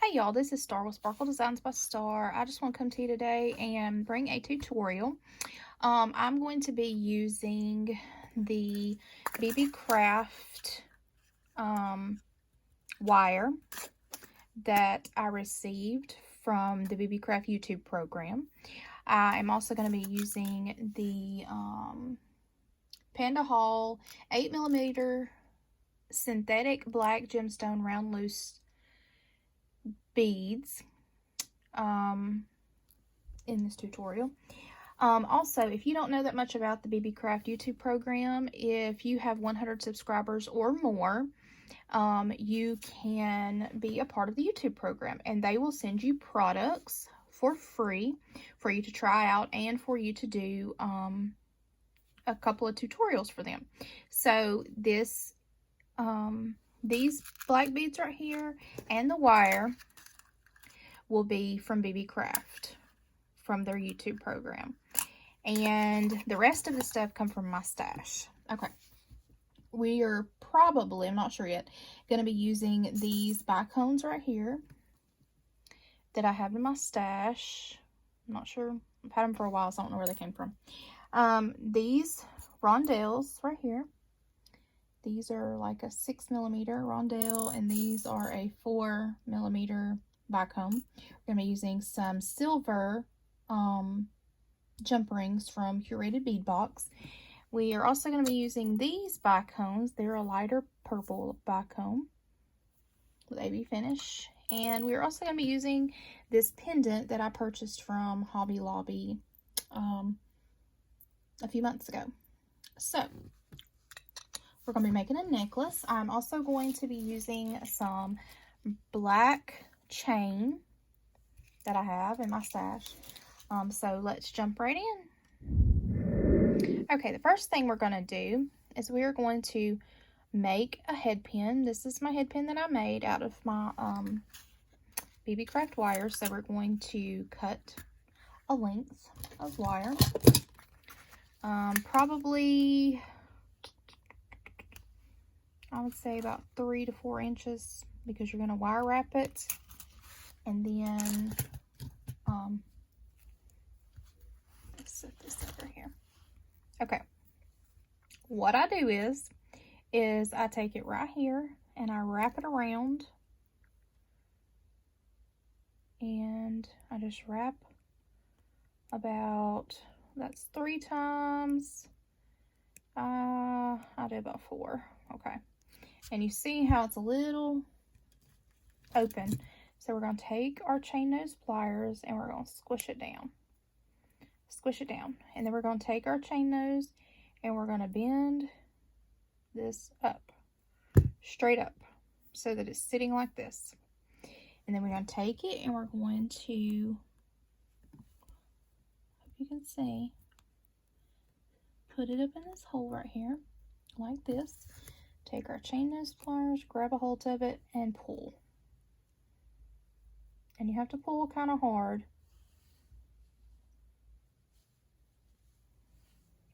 Hey y'all, this is Star with Sparkle Designs by Star. I just want to come to you today and bring a tutorial. I'm going to be using the Beebeecraft wire that I received from the Beebeecraft YouTube program. I am also going to be using the PandaHall 8mm synthetic black gemstone round loose beads in this tutorial. Also, if you don't know that much about the Beebeecraft YouTube program, if you have 100 subscribers or more, you can be a part of the YouTube program, and they will send you products for free for you to try out and for you to do a couple of tutorials for them. So this these black beads right here and the wire will be from Beebeecraft, from their YouTube program. And the rest of the stuff come from my stash. Okay. We are probably, I'm not sure yet, going to be using these bicones right here that I have in my stash. I'm not sure. I've had them for a while, so I don't know where they came from. These rondelles right here. These are like a 6mm rondelle, and these are a 4mm bicone. We're going to be using some silver jump rings from Curated Bead Box. We are also going to be using these bicones. They're a lighter purple bicone with AB finish. And we're also going to be using this pendant that I purchased from Hobby Lobby a few months ago. So we're going to be making a necklace. I'm also going to be using some black chain that I have in my stash. So let's jump right in. Okay, the first thing we're going to do is we're going to make a head pin. This is my head pin that I made out of my Beebeecraft wire. So we're going to cut a length of wire. Probably, I would say about 3 to 4 inches, because you're going to wire wrap it. And then let's set this over here. Okay, what I do is I take it right here and I wrap it around, and I just wrap about, that's 3 times, I do about 4. Okay, and you see how it's a little open. So we're going to take our chain nose pliers and we're going to squish it down. Squish it down. And then we're going to take our chain nose and we're going to bend this up, straight up, so that it's sitting like this. And then we're going to take it and we're going to, hope you can see, put it up in this hole right here, like this. Take our chain nose pliers, grab a hold of it, and pull. And you have to pull kind of hard.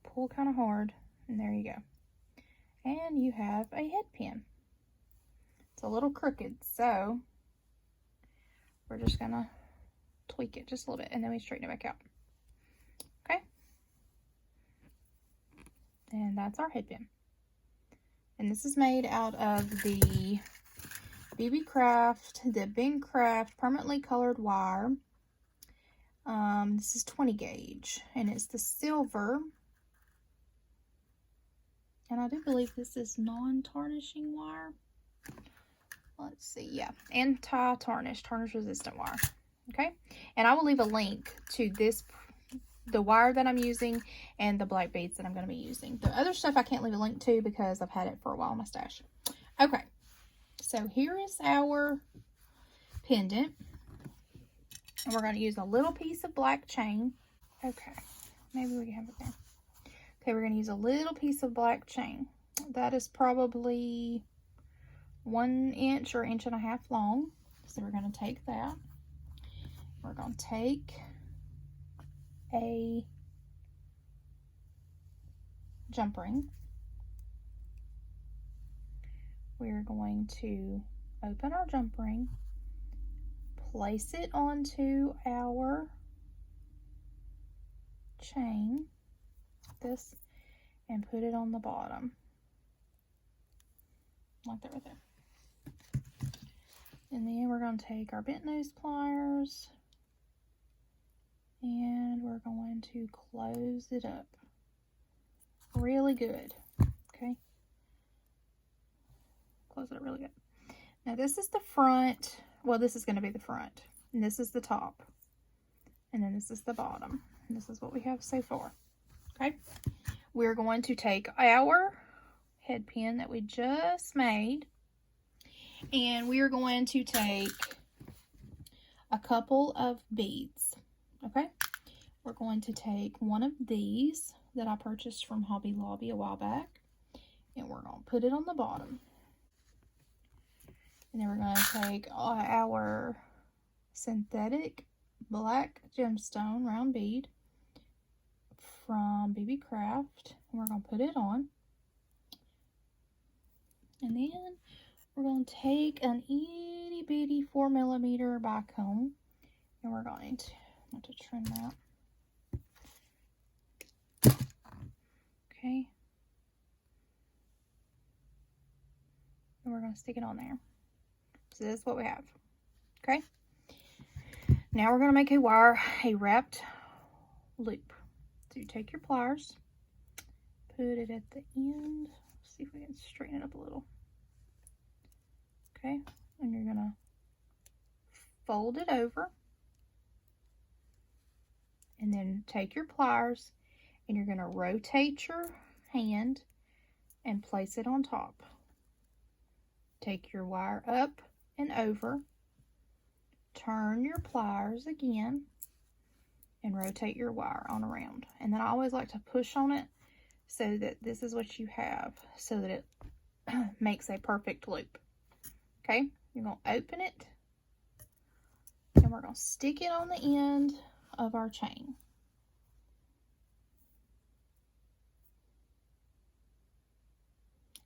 Pull kind of hard, and there you go. And you have a head pin. It's a little crooked, so we're just gonna tweak it just a little bit, and then we straighten it back out. Okay? And that's our head pin. And this is made out of the Beebeecraft, the BENECREAT permanently colored wire. This is 20 gauge, and it's the silver. And I do believe this is non-tarnishing wire. Let's see, yeah, anti-tarnish, tarnish resistant wire. Okay, and I will leave a link to this, the wire that I'm using, and the black beads that I'm going to be using. The other stuff I can't leave a link to because I've had it for a while in my stash. Okay, so here is our pendant, and we're going to use a little piece of black chain. Okay, maybe we can have it there. Okay, we're going to use a little piece of black chain. That is probably 1 inch or 1.5 inches long. So we're going to take that. We're going to take a jump ring. We're going to open our jump ring, place it onto our chain, this, and put it on the bottom, like that right there. And then we're going to take our bent nose pliers and we're going to close it up really good. Okay, close it up really good. Now this is the front. Well, this is going to be the front, and this is the top, and then this is the bottom. And this is what we have so far. Okay, we're going to take our head pin that we just made, and we are going to take a couple of beads. Okay, we're going to take one of these that I purchased from Hobby Lobby a while back, and we're going to put it on the bottom. And then we're going to take our synthetic black gemstone round bead from Beebeecraft, and we're going to put it on. And then we're going to take an itty bitty 4mm bicone, and we're going to trim that. Okay. And we're going to stick it on there. So this is what we have. Okay. Now we're going to make a wrapped loop. So you take your pliers, put it at the end. Let's see if we can straighten it up a little. Okay. And you're going to fold it over. And then take your pliers and you're going to rotate your hand and place it on top. Take your wire up and over, turn your pliers again, and rotate your wire on around. And then I always like to push on it so that this is what you have, so that it makes a perfect loop. Okay, you're going to open it, and we're going to stick it on the end of our chain.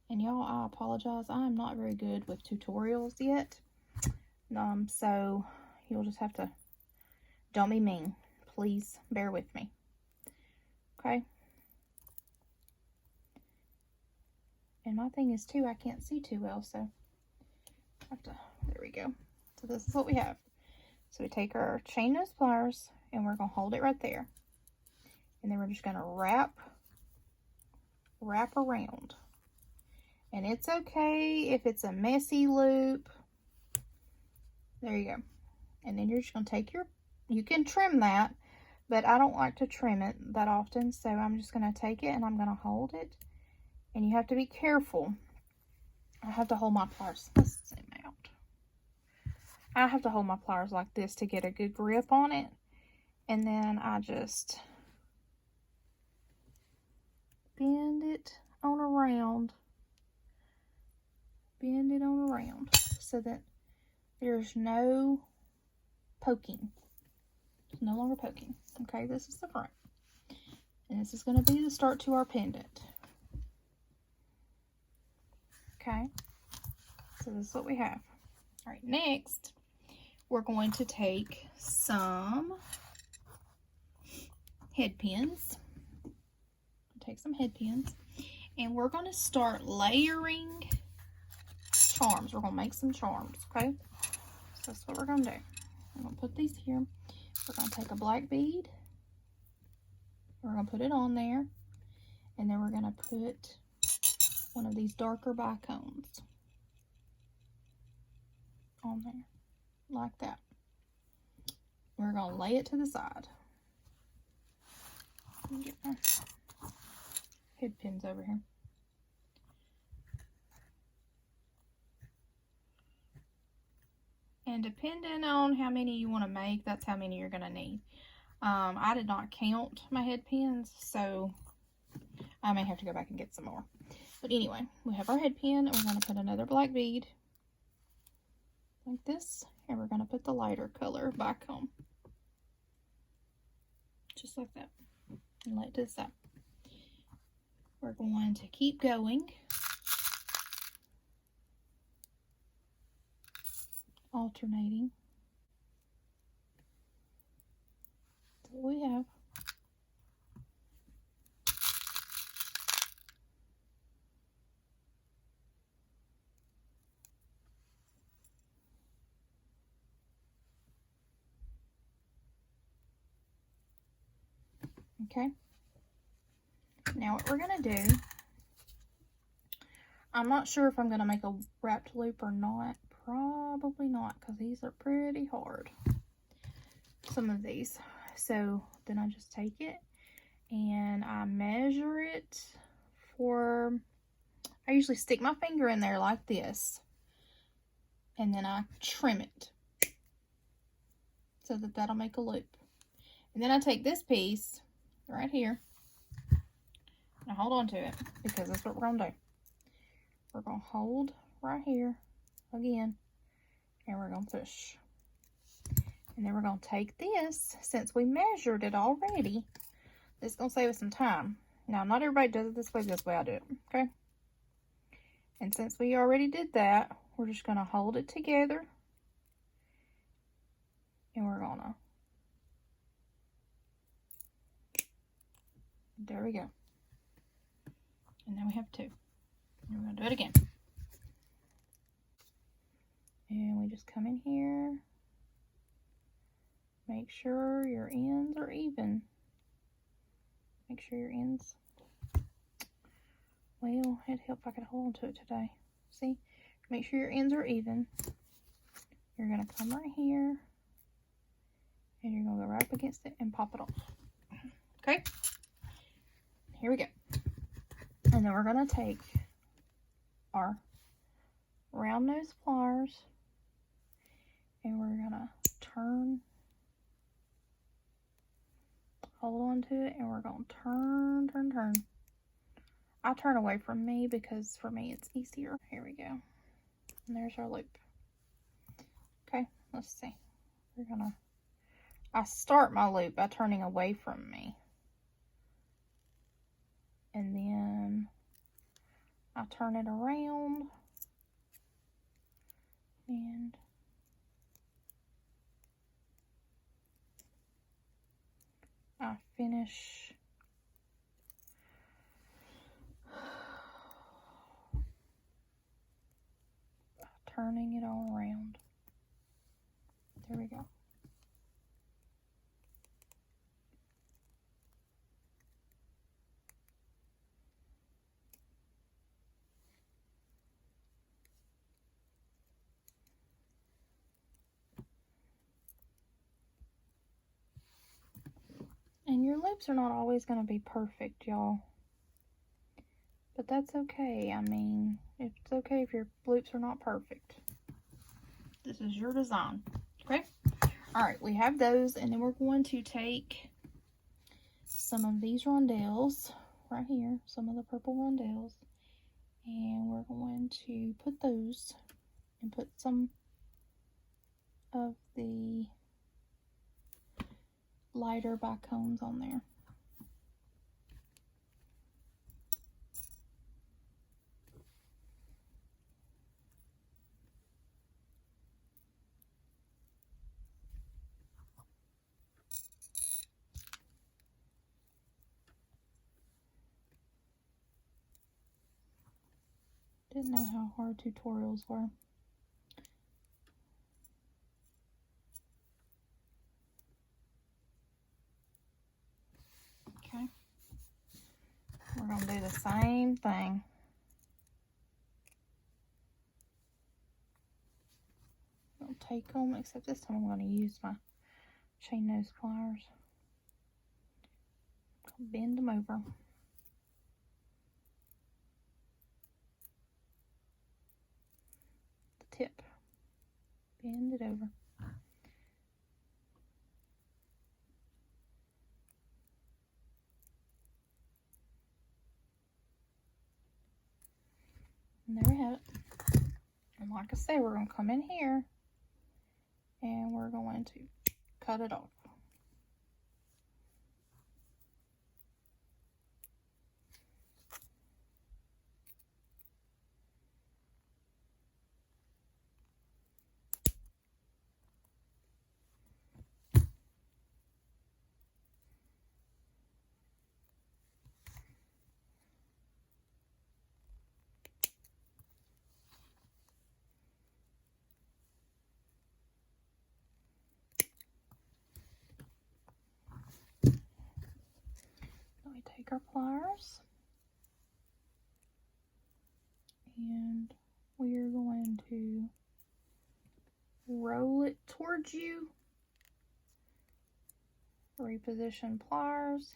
And y'all, I apologize. I'm not very good with tutorials yet. So you'll just have to, don't be mean. Please bear with me. Okay. And my thing is too, I can't see too well, so I have to, there we go. So this is what we have. So we take our chain nose pliers and we're going to hold it right there. And then we're just going to wrap around. And it's okay if it's a messy loop. There you go. And then you're just going to take you can trim that, but I don't like to trim it that often. So I'm just going to take it and I'm going to hold it. And you have to be careful. I have to hold my pliers. Let's zoom out. I have to hold my pliers like this to get a good grip on it. And then I just bend it on around. Bend it on around so that there's no poking. It's no longer poking. Okay, this is the front. And this is going to be the start to our pendant. Okay, so this is what we have. All right, next, we're going to take some head pins. Take some head pins, and we're going to start layering charms. We're going to make some charms, okay? So that's what we're going to do. I'm going to put these here. We're going to take a black bead. We're going to put it on there. And then we're going to put one of these darker bicones on there, like that. We're going to lay it to the side. Let me get my head pins over here. And depending on how many you want to make, that's how many you're going to need. I did not count my head pins, so I may have to go back and get some more. But anyway, we have our head pin, and we're going to put another black bead like this, and we're going to put the lighter color back home. Just like that. And lay it to the side. We're going to keep going. Alternating. what we have. Okay. Now what we're going to do, I'm not sure if I'm going to make a wrapped loop or not. Probably not, because these are pretty hard. Some of these. So then I just take it and I measure it for, I usually stick my finger in there like this. And then I trim it so that that'll make a loop. And then I take this piece right here. Now hold on to it, because that's what we're going to do. We're going to hold right here again, and we're going to push. And then we're going to take this, since we measured it already, it's going to save us some time. Now, not everybody does it this way I do it, okay? And since we already did that, we're just going to hold it together, and we're going to, there we go. And now we have two. And we're going to do it again. And we just come in here. Make sure your ends are even. Make sure your ends. Well, it'd help if I could hold on to it today. See? Make sure your ends are even. You're going to come right here. And you're going to go right up against it and pop it off. Okay? Here we go. And then we're going to take our round nose pliers. And we're going to turn, hold on to it, and we're going to turn. I turn away from me because for me it's easier. Here we go. And there's our loop. Okay, let's see. We're going to, I start my loop by turning away from me. And then I turn it around. And I finish turning it all around. There we go. And your loops are not always going to be perfect, y'all. But that's okay. I mean, it's okay if your loops are not perfect. This is your design. Okay? Alright, we have those. And then we're going to take some of these rondelles right here. Some of the purple rondelles. And we're going to put those and put some of the lighter bicones on there. Didn't know how hard tutorials were. Okay. We're going to do the same thing. I'll take them, except this time I'm going to use my chain nose pliers. Bend them over. The tip. Bend it over. And there we have it. And like I say, we're going to come in here and we're going to cut it off. take our pliers and we are going to roll it towards you, reposition pliers,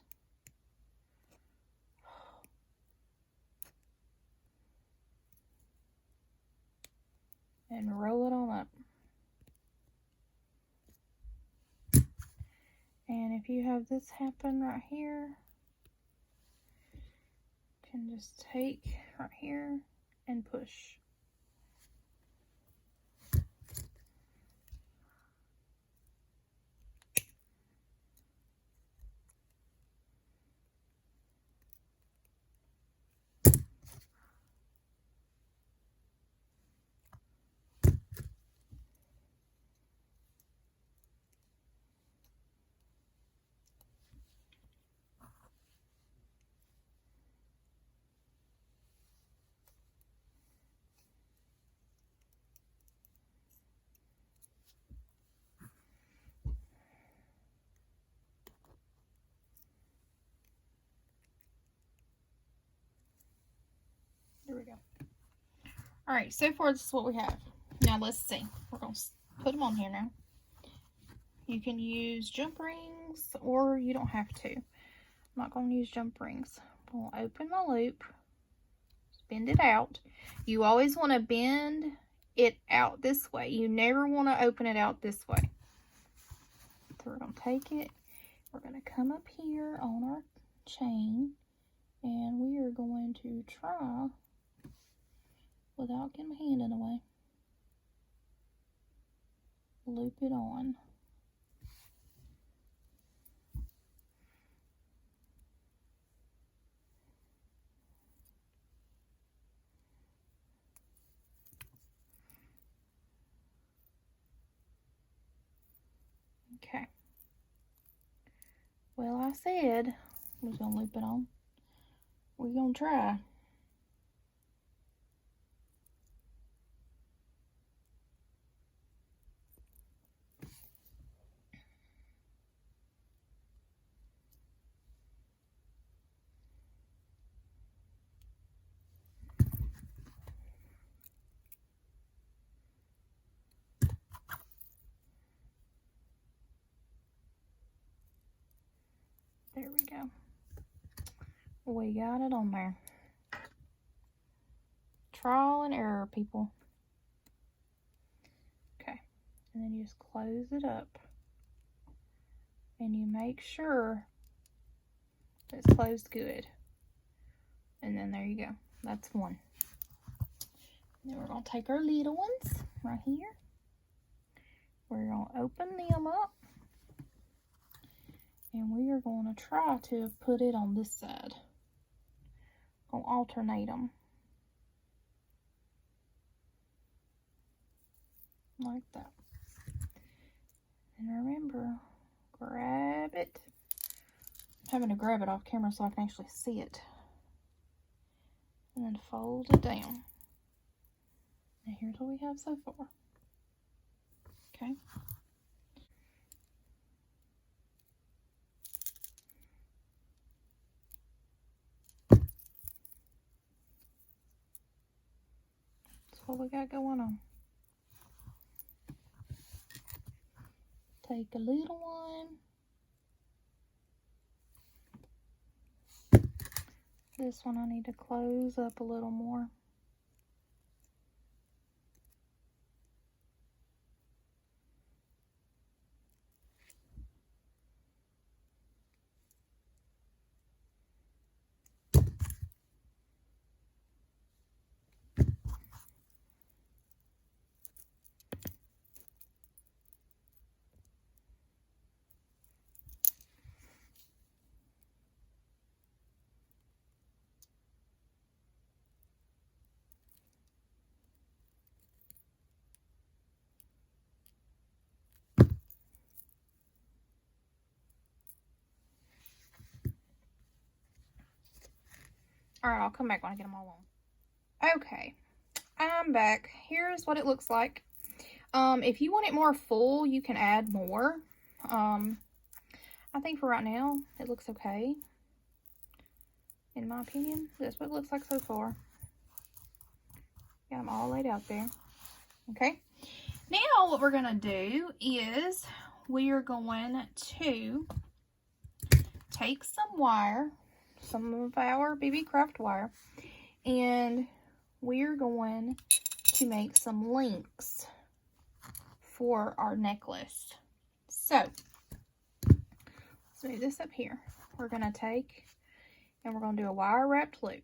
and roll it on up. And if you have this happen right here, you can just take right here and push. There we go. All right, so far this is what we have. Now let's see. We're going to put them on here now. You can use jump rings or you don't have to. I'm not going to use jump rings. We'll open the loop, bend it out. You always want to bend it out this way. You never want to open it out this way. So we're going to take it. We're going to come up here on our chain and we are going to try, without getting my hand in the way, loop it on. Okay. Well, I said we was going to loop it on. We're going to try. There we go. We got it on there. Trial and error, people. Okay. And then you just close it up. And you make sure it's closed good. And then there you go. That's one. And then we're going to take our little ones right here. We're going to open them up. And we are going to try to put it on this side. Going to alternate them. Like that. And remember, grab it. I'm having to grab it off camera so I can actually see it. And then fold it down. And here's what we have so far. Okay. That's what we got going on. Take a little one. This one I need to close up a little more. Alright, I'll come back when I get them all on. Okay, I'm back. Here's what it looks like. If you want it more full, you can add more. I think for right now, it looks okay. In my opinion, that's what it looks like so far. Got them all laid out there. Okay. Now what we're going to do is we are going to take some wire, some of our Beebeecraft wire, and we're going to make some links for our necklace. So, let's move this up here. We're going to take and we're going to do a wire wrapped loop.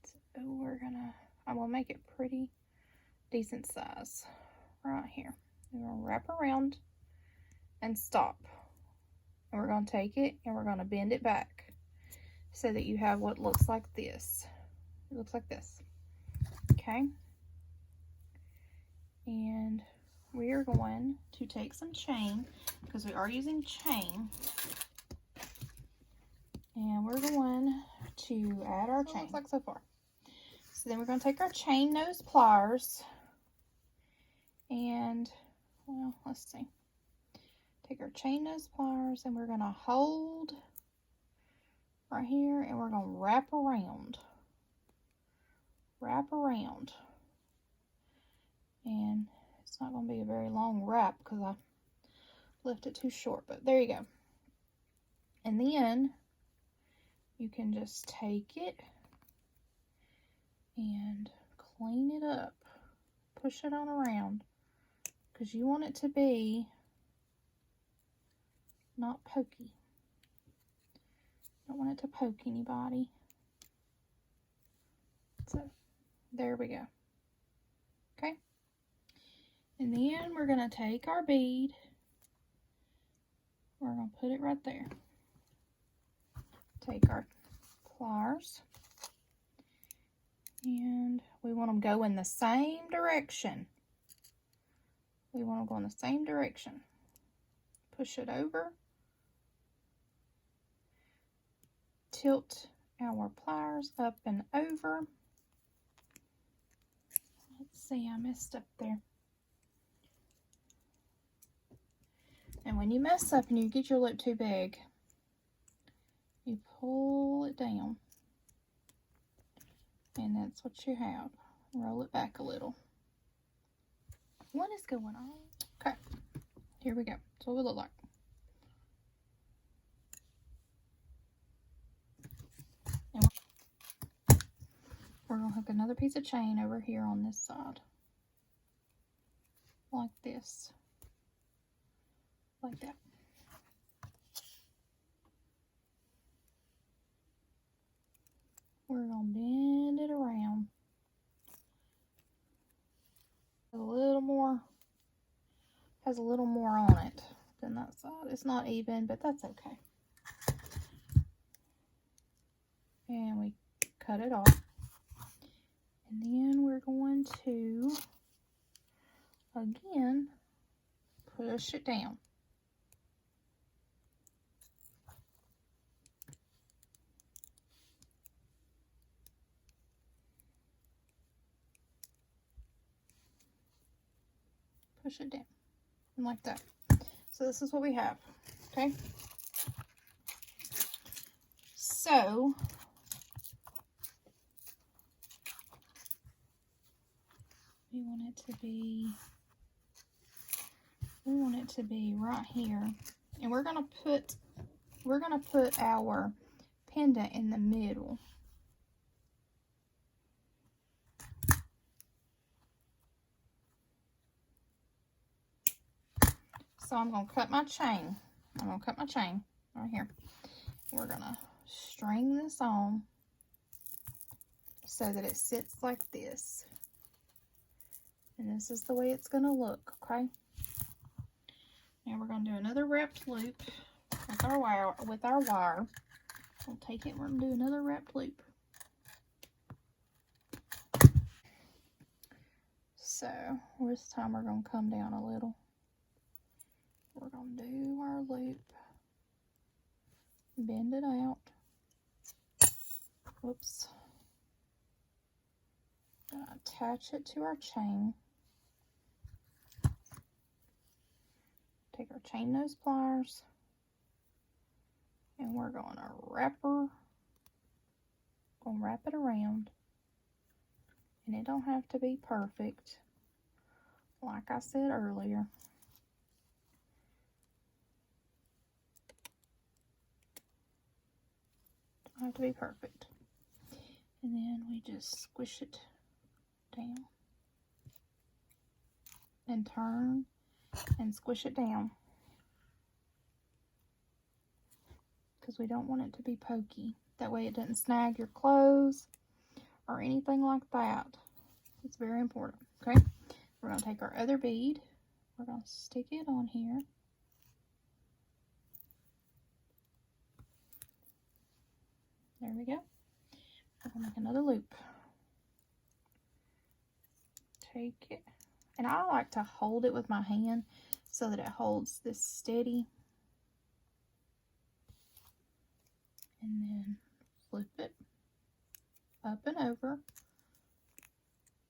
So I'm going to make it pretty decent size right here. We're going to wrap around and stop. And we're going to take it and we're going to bend it back so that you have what looks like this. It looks like this. Okay. And we are going to take some chain, because we are using chain, and we're going to add our chain. Looks like so far. So then we're going to take our chain nose pliers and, well, let's see. Take our chain nose pliers and we're going to hold right here and we're going to wrap around. Wrap around. And it's not going to be a very long wrap because I left it too short, but there you go. And then you can just take it and clean it up. Push it on around because you want it to be not pokey. Don't want it to poke anybody. So there we go. Okay. And then we're going to take our bead. We're going to put it right there. Take our pliers. And we want them to go in the same direction. We want to go in the same direction. Push it over. Tilt our pliers up and over. Let's see, I messed up there. And when you mess up and you get your loop too big, you pull it down. And that's what you have. Roll it back a little. What is going on? Okay, here we go. That's what it look like. And we're going to hook another piece of chain over here on this side. Like this. Like that. We're going to bend it around. A little more, has a little more on it than that side. It's not even, but that's okay. And we cut it off. And then we're going to, again, push it down. Push it down, like that. So this is what we have, okay? So, we want it to be right here. And we're gonna put our pendant in the middle. So I'm going to cut my chain. I'm going to cut my chain right here. We're going to string this on so that it sits like this. And this is the way it's going to look, okay? Now we're going to do another wrapped loop with our wire. We'll take it and we're going to do another wrapped loop. So this time we're going to come down a little. We're going to do our loop, bend it out. Whoops. Attach it to our chain. Take our chain nose pliers. And we're going to wrap it around. And it don't have to be perfect, like I said earlier. Don't have to be perfect. And then we just squish it down. And turn and squish it down. Because we don't want it to be pokey. That way it doesn't snag your clothes or anything like that. It's very important, okay? We're going to take our other bead. We're going to stick it on here. There we go. We're going to make another loop. Take it. And I like to hold it with my hand so that it holds this steady. And then flip it up and over.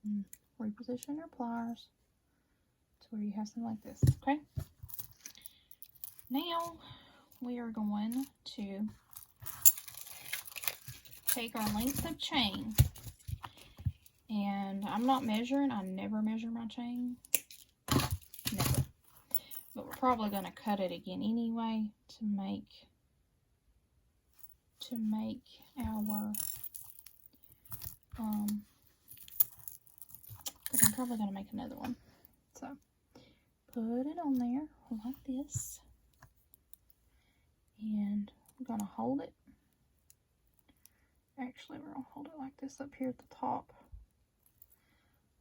And reposition your pliers to where you have something like this, okay? Now we are going to take our length of chain, and I'm not measuring. I never measure my chain, never. But we're probably going to cut it again anyway to make our because I'm probably going to make another one. So put it on there like this, and we're going to hold it. Actually, we're going to hold it like this up here at the top,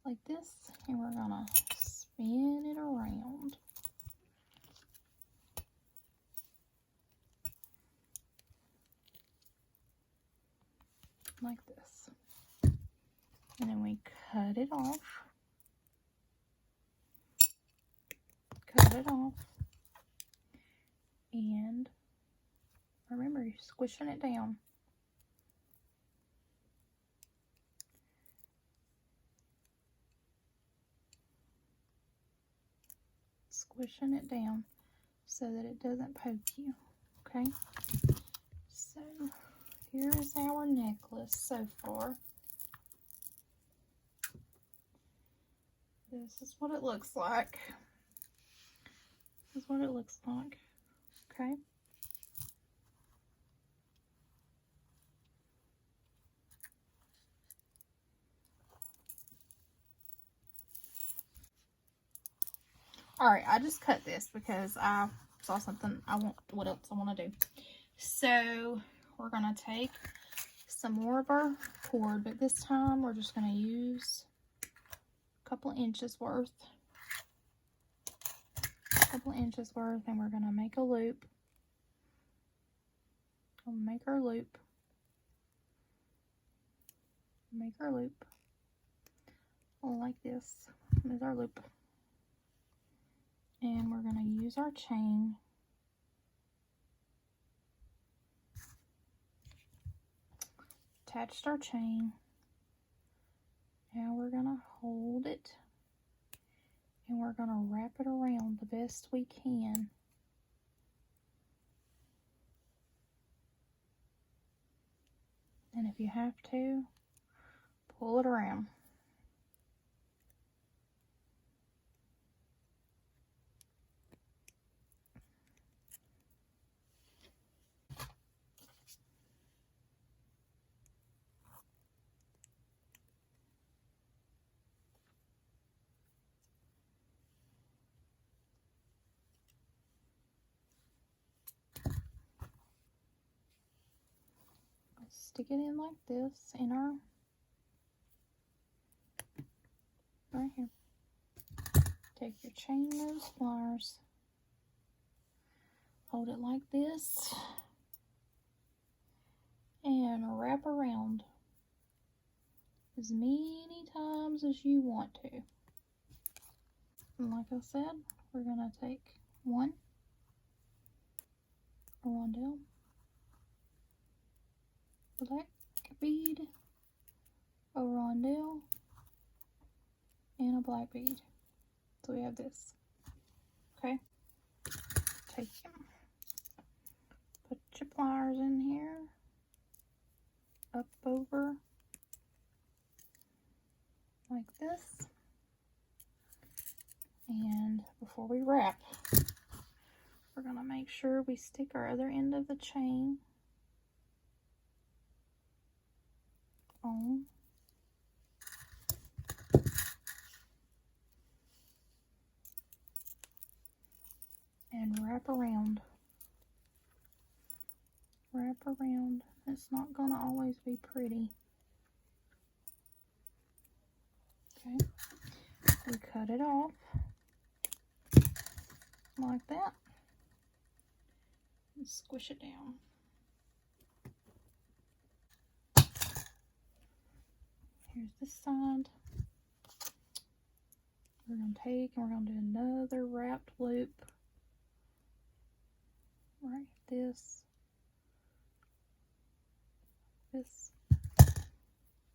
like this, and we're going to spin it around. Like this. And then we cut it off. Cut it off. And remember, you're squishing it down. Squishing it down so that it doesn't poke you. Okay? So here is our necklace so far. This is what it looks like. This is what it looks like. Okay? Alright, I just cut this because I saw something what else I want to do. So we're going to take some more of our cord, but this time we're just going to use a couple of inches worth. And we're going to make a loop. We'll make our loop. Make our loop. Like this. There's our loop. And we're going to use our chain. Attached our chain. Now we're going to hold it. And we're going to wrap it around the best we can. And if you have to, pull it around. Stick it in like this in our, right here. Take your chain nose pliers, hold it like this, and wrap around as many times as you want to. And like I said, we're going to take one rondelle, black bead, a rondelle, and a black bead. So we have this. Okay? Take them. Put your pliers in here, up over, like this. And before we wrap, we're going to make sure we stick our other end of the chain on. And wrap around. Wrap around. It's not going to always be pretty. Okay. We cut it off like that. And squish it down. Here's this side. We're going to take and we're going to do another wrapped loop. Right, this.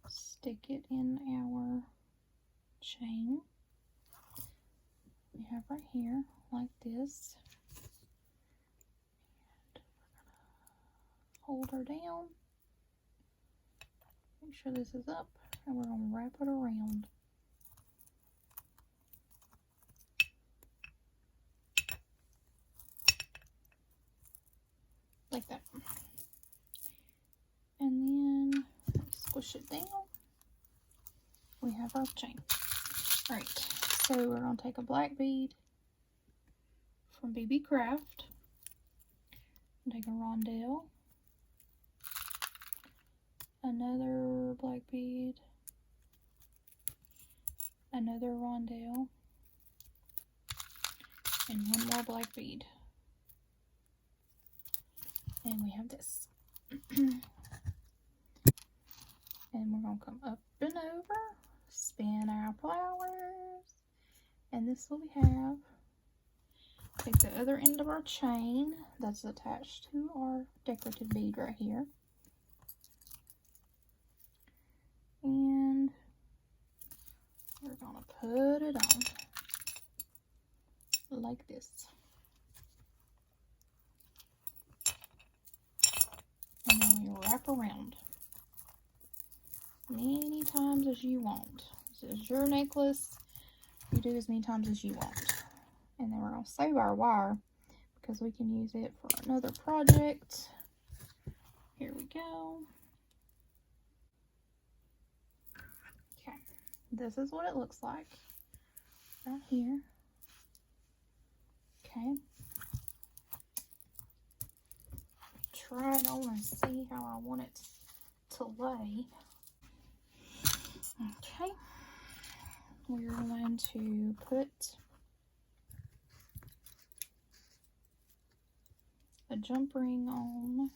Stick it in our chain. We have right here, like this. And we're going to hold her down. Make sure this is up, and we're going to wrap it around. Like that. And then squish it down. We have our chain. Alright, so we're going to take a black bead from Beebeecraft. Take a rondelle. Another black bead. Another rondelle. And one more black bead. And we have this. And we're going to come up and over, spin our flowers, and this is what we have. Take the other end of our chain that's attached to our decorative bead right here. And we're going to put it on like this. And then we wrap around many times as you want. This is your necklace. You do as many times as you want. And then we're going to save our wire because we can use it for another project. Here we go. Okay, this is what it looks like right here. Okay. Try it on and see how I want it to lay. Okay, we're going to put a jump ring on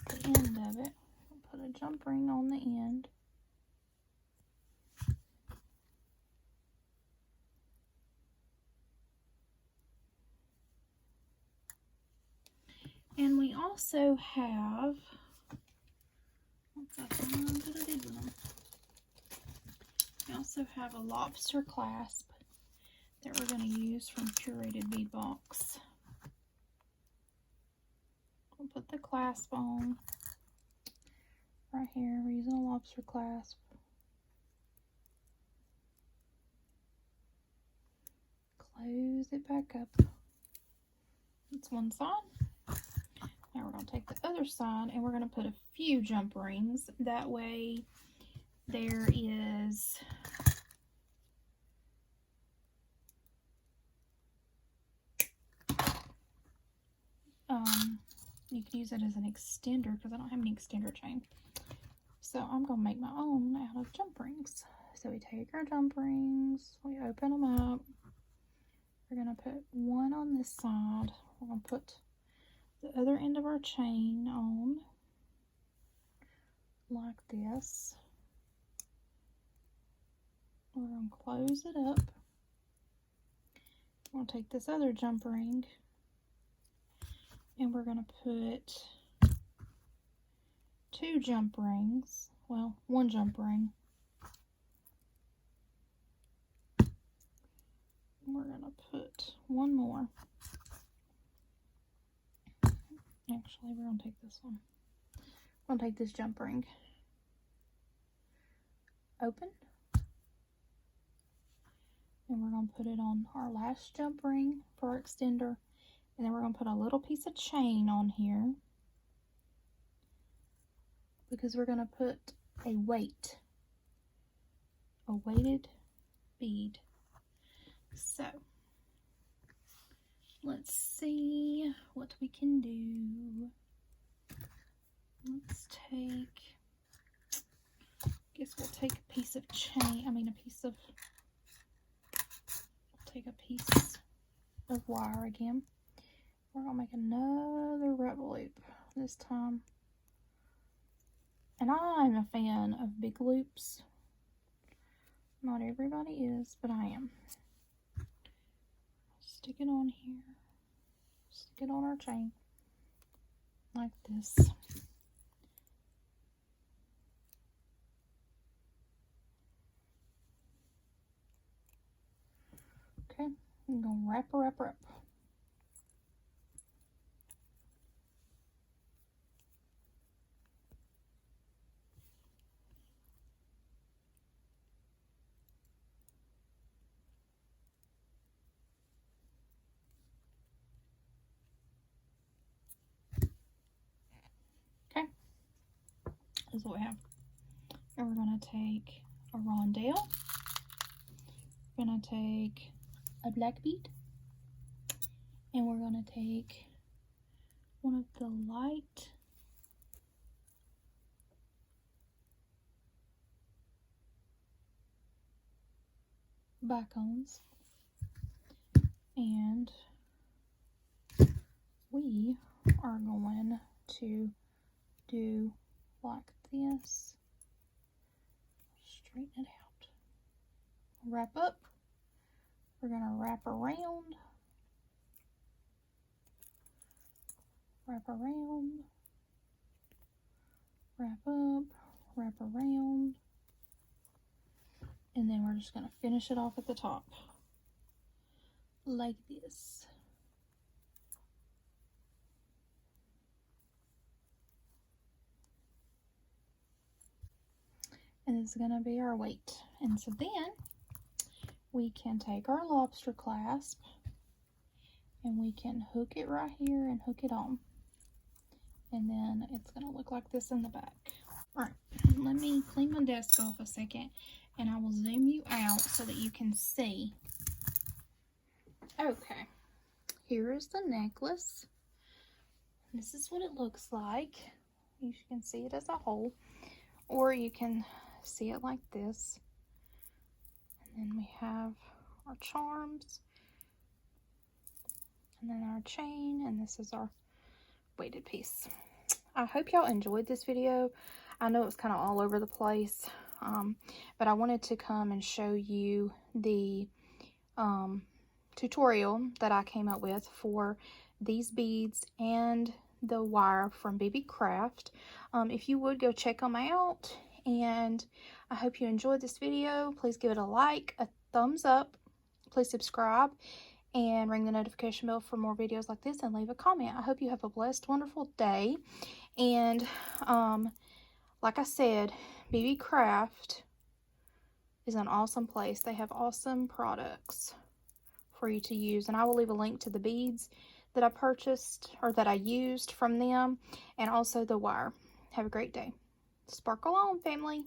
the end of it. We'll put a jump ring on the end. And we also have, we also have a lobster clasp that we're going to use from Curated Bead Box. We'll put the clasp on right here. We're using a lobster clasp. Close it back up. That's one side. Now we're going to take the other side and we're going to put a few jump rings. That way there is you can use it as an extender because I don't have any extender chain. So I'm going to make my own out of jump rings. So we take our jump rings, we open them up. We're going to put one on this side. We're going to put the other end of our chain on like this. We're going to close it up. We're going to take this other jump ring and we're going to put two jump rings, well, one jump ring. we're gonna put one more. Actually, we're gonna take this one. We're gonna take this jump ring. Open. And we're gonna put it on our last jump ring for our extender. And then we're gonna put a little piece of chain on here, because we're gonna put a weighted bead. So let's see what we can do. Let's take, guess we'll take a piece of chain, take a piece of wire again. We're gonna make another rubber loop this time. And I'm a fan of big loops. Not everybody is, but I am. Stick it on here. Stick it on our chain. Like this. Okay, I'm gonna wrap her up. Okay, this is what we have. And we're gonna take a rondelle. We're gonna take a black bead, and we're gonna take one of the light bicones, and we are going to do like this. Straighten it out. Wrap up. We're going to wrap around. Wrap around. Wrap up. Wrap around. And then we're just going to finish it off at the top. Like this. And this is going to be our weight. And so then we can take our lobster clasp and we can hook it right here and hook it on. And then it's going to look like this in the back. Alright, let me clean my desk off a second and I will zoom you out so that you can see. Okay, here is the necklace. This is what it looks like. You can see it as a whole, or you can see it like this. And then we have our charms, and then our chain, and this is our weighted piece. I hope y'all enjoyed this video. I know it was kind of all over the place, but I wanted to come and show you the tutorial that I came up with for these beads and the wire from Beebeecraft. If you would go check them out, and I hope you enjoyed this video. Please give it a like, a thumbs up, please subscribe, and ring the notification bell for more videos like this, and leave a comment. I hope you have a blessed, wonderful day. And like I said, Beebeecraft is an awesome place. They have awesome products for you to use, and I will leave a link to the beads that I purchased, or that I used from them, and also the wire. Have a great day. Sparkle on, family.